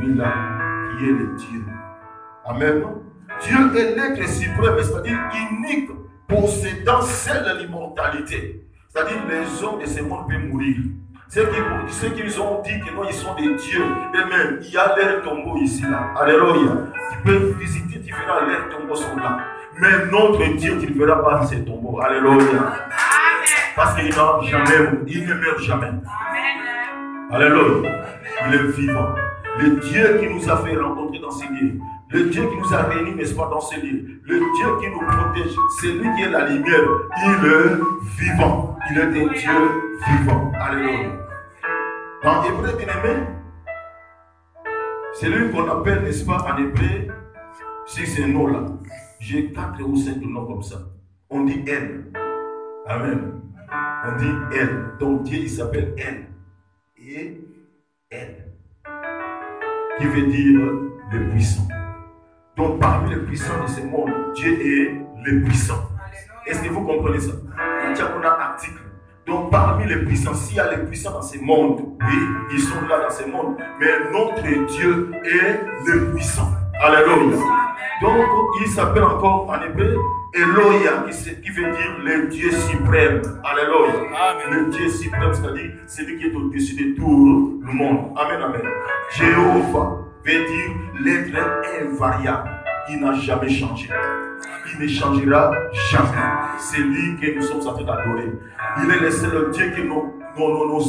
celui-là qui est le Dieu. Amen. Dieu est l'être suprême, c'est-à-dire unique, possédant seul l'immortalité. C'est-à-dire les hommes de ce monde peuvent mourir. Ceux qui nous ont dit que non, ils sont des dieux, eux-mêmes, il y a leur tombeau ici, là. Alléluia. Tu peux visiter, tu verras leurs tombeaux sont là. Mais notre Dieu, tu ne verras pas ces tombeaux. Alléluia. Parce qu'il ne meurt jamais. Alléluia. Il est vivant. Le Dieu qui nous a fait rencontrer dans ces lieux. Le Dieu qui nous a réunis, n'est-ce pas, dans ces lieux. Le Dieu qui nous protège. C'est lui qui est la lumière. Il est vivant. Il est un Dieu vivant. Alléluia. Dans Hébreu, bien-aimé, c'est lui qu'on appelle, n'est-ce pas, en hébreu, c'est ces noms-là. J'ai 4 ou 5 noms comme ça. On dit elle. Amen. On dit elle. Donc Dieu, il s'appelle elle. Et elle. Qui veut dire le puissant. Donc parmi les puissants de ce monde, Dieu est le puissant. Est-ce que vous comprenez ça? Il y a un article. Donc parmi les puissants, s'il y a les puissants dans ce monde, oui, ils sont là dans ce monde. Mais notre Dieu est le puissant. Alléluia. Donc il s'appelle encore en hébreu Eloya, qui veut dire le Dieu suprême. Alléluia. Amen. Le Dieu suprême, c'est-à-dire celui qui est au-dessus de tout le monde. Amen, amen. Jéhovah veut dire l'être invariable. Il n'a jamais changé. Il ne changera jamais. C'est lui que nous sommes en train d'adorer. Il est le seul Dieu que nos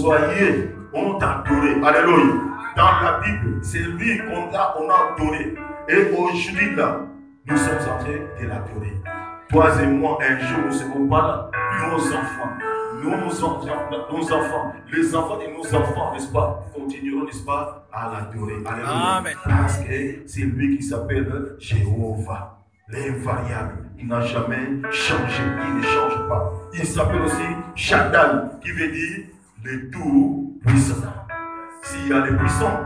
oreillers ont adoré. Alléluia. Dans la Bible, c'est lui qu'on a adoré. Et aujourd'hui, là, nous sommes en train de l'adorer. Toi et moi, un jour, nous ne serons pas là. Nos enfants, les enfants de nos enfants, n'est-ce pas, continueront, n'est-ce pas, à l'adorer. Alléluia. Parce que c'est lui qui s'appelle Jéhovah, l'invariable. Il n'a jamais changé, il ne change pas. Il s'appelle aussi Shaddai, qui veut dire le tout-puissant. S'il y a le puissant,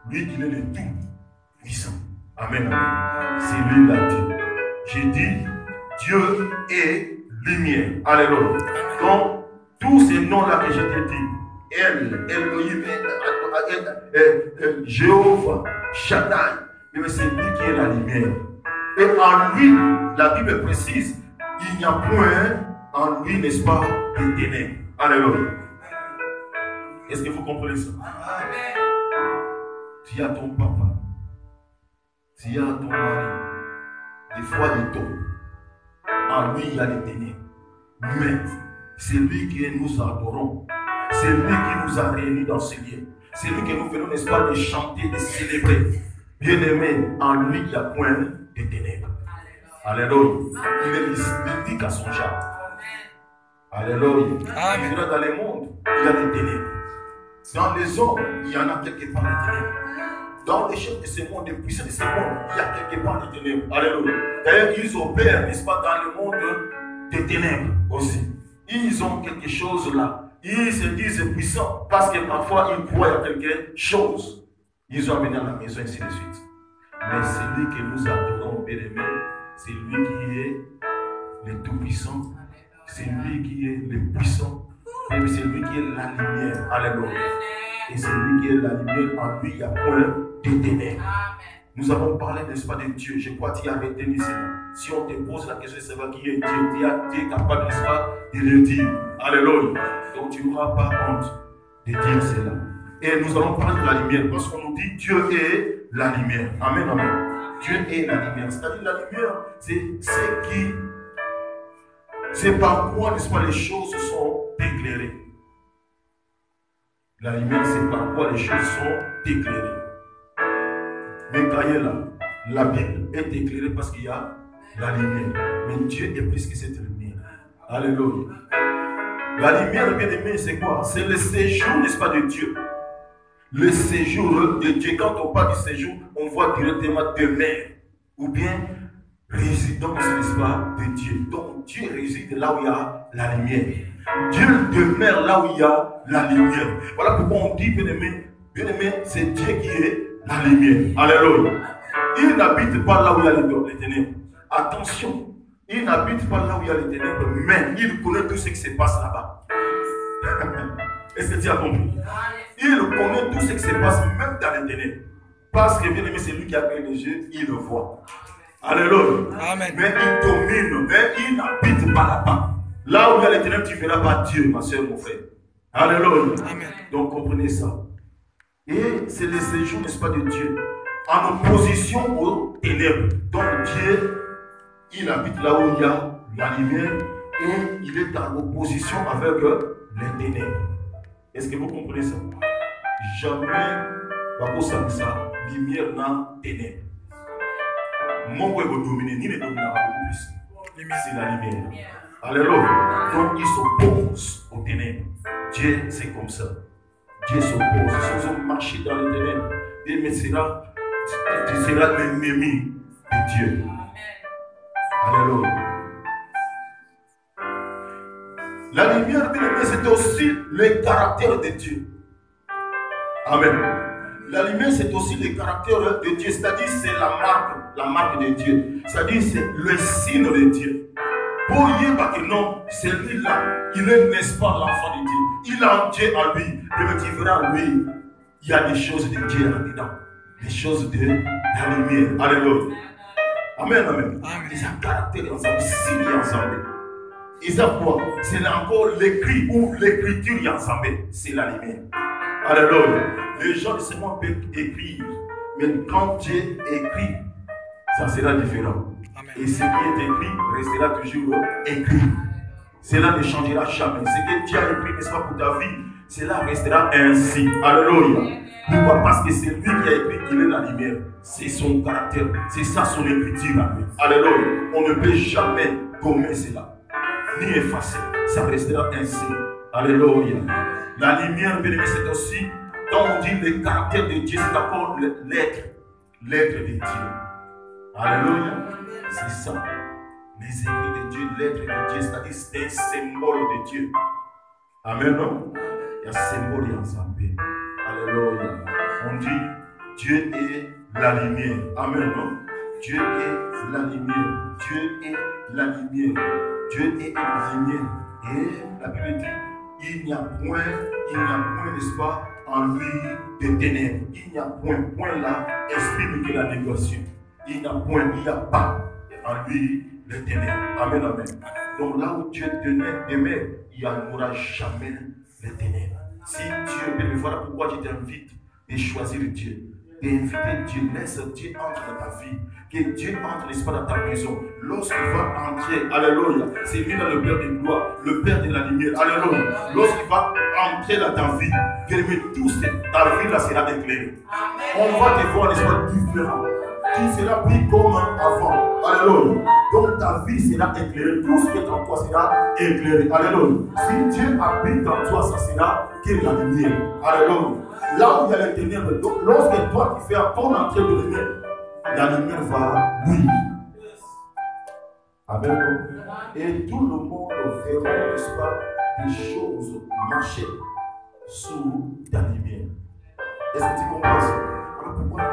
lui, il est le tout-puissant. Amen, amen. C'est lui là, Dieu. J'ai dit, Dieu est lumière. Alléluia. Donc, tous ces noms-là que je t'ai dit, El, Elohim, Jéhovah, Shaddai, c'est lui qui est la lumière. Et en lui, la Bible précise, il n'y a point en lui, n'est-ce pas, de ténèbres. Alléluia. Est-ce que vous comprenez ça? Tu as ton papa, tu as ton mari, des fois il tombe. En lui, il y a des ténèbres. Mais c'est lui que nous adorons. C'est lui qui nous a réunis dans ce lieu. C'est lui que nous venons, n'est-ce pas, de chanter, de célébrer. Bien-aimé, en lui, il n'y a point de ténèbres. Alléluia. Il est mythique à son genre. Alléluia. Amen. Dans le monde, il y a des ténèbres. Dans les hommes, il y en a quelque part des ténèbres. Dans les chefs de ce monde, les puissants de ce monde, il y a quelque part des ténèbres. Alléluia. D'ailleurs, ils opèrent, n'est-ce pas, dans le monde des ténèbres aussi. Ils ont quelque chose là. Ils se disent puissants parce que parfois ils croient à quelque chose. Ils ont amené à la maison, ainsi de suite. Mais celui que nous adorons, bien aimé, c'est lui qui est le tout-puissant. C'est lui qui est le puissant. Et c'est lui qui est la lumière. Alléluia. Et c'est lui qui est la lumière. En lui, il y a point de ténèbres. Nous avons parlé, n'est-ce pas, de Dieu. Je crois que tu as retenu cela. Si on te pose la question de savoir qui est Dieu, tu es capable, n'est-ce pas, de le dire. Alléluia. Donc tu n'auras pas honte de dire cela. Et nous allons parler de la lumière parce qu'on nous dit Dieu est la lumière. Amen, amen. Dieu est la lumière. C'est-à-dire la lumière, c'est par quoi, n'est-ce pas, les choses sont éclairées. La lumière, c'est par quoi les choses sont éclairées. Michael, la Bible est éclairée parce qu'il y a la lumière. Mais Dieu est plus que cette lumière. Alléluia. La lumière, bien aimé, c'est quoi? C'est le séjour, n'est-ce pas, de Dieu. Le séjour de Dieu. Quand on parle du séjour, on voit directement demeure. Ou bien résidence, n'est-ce pas, de Dieu. Donc Dieu réside là où il y a la lumière. Dieu demeure là où il y a la lumière. Voilà pourquoi on dit, bien aimé, c'est Dieu qui est la lumière. Alléluia. Il n'habite pas là où il y a les ténèbres. Attention, il n'habite pas là où il y a les ténèbres, mais il connaît tout ce qui se passe là-bas. Est-ce que tu as compris? Il connaît tout ce qui se passe même dans les ténèbres. Parce que bien aimé, c'est lui qui a créé les yeux, il le voit. Alléluia. Amen. Mais il domine, mais il n'habite pas là-bas. Là où il y a les ténèbres, tu ne verras pas Dieu, ma soeur, mon frère. Alléluia. Amen. Donc comprenez ça. Et c'est le séjour, n'est-ce pas, de Dieu, en opposition aux ténèbres. Donc Dieu, il habite là où il y a la lumière et il est en opposition avec les ténèbres. Est-ce que vous comprenez ça? Jamais, ça, lumière n'a ténèbres. Mon père vous dominer, ni les dominera beaucoup plus. C'est la lumière. Alléluia. Donc il s'oppose aux ténèbres. Dieu, c'est comme ça. Dieu s'oppose. Si vous marchez dans les ténèbres, Dieu sera l'ennemi de Dieu. Alléluia. La lumière, bien aimé, c'est aussi le caractère de Dieu. Amen. La lumière, c'est aussi le caractère de Dieu. C'est-à-dire, c'est la marque de Dieu. C'est-à-dire, c'est le signe de Dieu. Pour dire que non, celui-là, il est, n'est-ce pas, l'enfant de Dieu. Il a Dieu en lui. Et tu verras, lui, il y a des choses de Dieu là-dedans. Des choses de la lumière. Alléluia. Amen, amen. Ils ont un caractère ensemble, signe ensemble. Ils ont quoi? C'est encore l'écrit ou l'écriture ensemble. C'est la lumière. Alléluia. Les gens seulement peuvent écrire. Mais quand Dieu écrit, ça sera différent. Amen. Et ce qui est écrit restera toujours écrit. Cela ne changera jamais. Ce que Dieu a écrit, n'est-ce pas, pour ta vie, cela restera ainsi. Alléluia. Pourquoi? Parce que c'est lui qui a écrit, il est la lumière. C'est son caractère. C'est ça son écriture à lui. Alléluia. On ne peut jamais gommer cela. Ni effacer. Ça restera ainsi. Alléluia. La lumière, bien aimé, c'est aussi, quand on dit le caractère de Dieu, c'est d'abord l'être. L'être de Dieu. Alléluia. C'est ça. Les écrits de Dieu, l'être de Dieu, c'est-à-dire c'est un symbole de Dieu. Amen, non? Il y a un symbole ensemble. Alléluia. On dit Dieu est la lumière. Amen, non? Dieu est la lumière. Dieu est la lumière. Dieu est la lumière. Et la Bible dit, il n'y a point, n'est-ce pas, en lui de ténèbres. Il n'y a point là, exprime que la négation. Il n'y a point, il n'y a pas en lui les ténèbres. Amen, amen. Donc là où Dieu demeure, il n'y aura jamais les ténèbres. Si Dieu, voilà pourquoi je t'invite de choisir Dieu, d'inviter Dieu, laisse Dieu entrer dans ta vie, que Dieu entre, n'est-ce pas, dans ta maison. Lorsqu'il va entrer, alléluia, c'est lui dans le Père de gloire, le Père de la lumière, alléluia. Lorsqu'il va entrer dans ta vie, que tout ta vie là sera éclairée. On va te voir, n'est-ce pas, différent. Tu seras pris comme avant. Alléluia. Donc ta vie sera éclairée. Tout ce qui est en toi sera éclairé. Alléluia. Si Dieu habite en toi, ça sera que la lumière. Alléluia. Là où il y a les ténèbres, donc lorsque toi tu fais ton entrée de lumière, la lumière va briller. Amen. Et tout le monde verra, n'est-ce pas, des choses marcher sous ta lumière. Est-ce que tu comprends ça? Alors pourquoi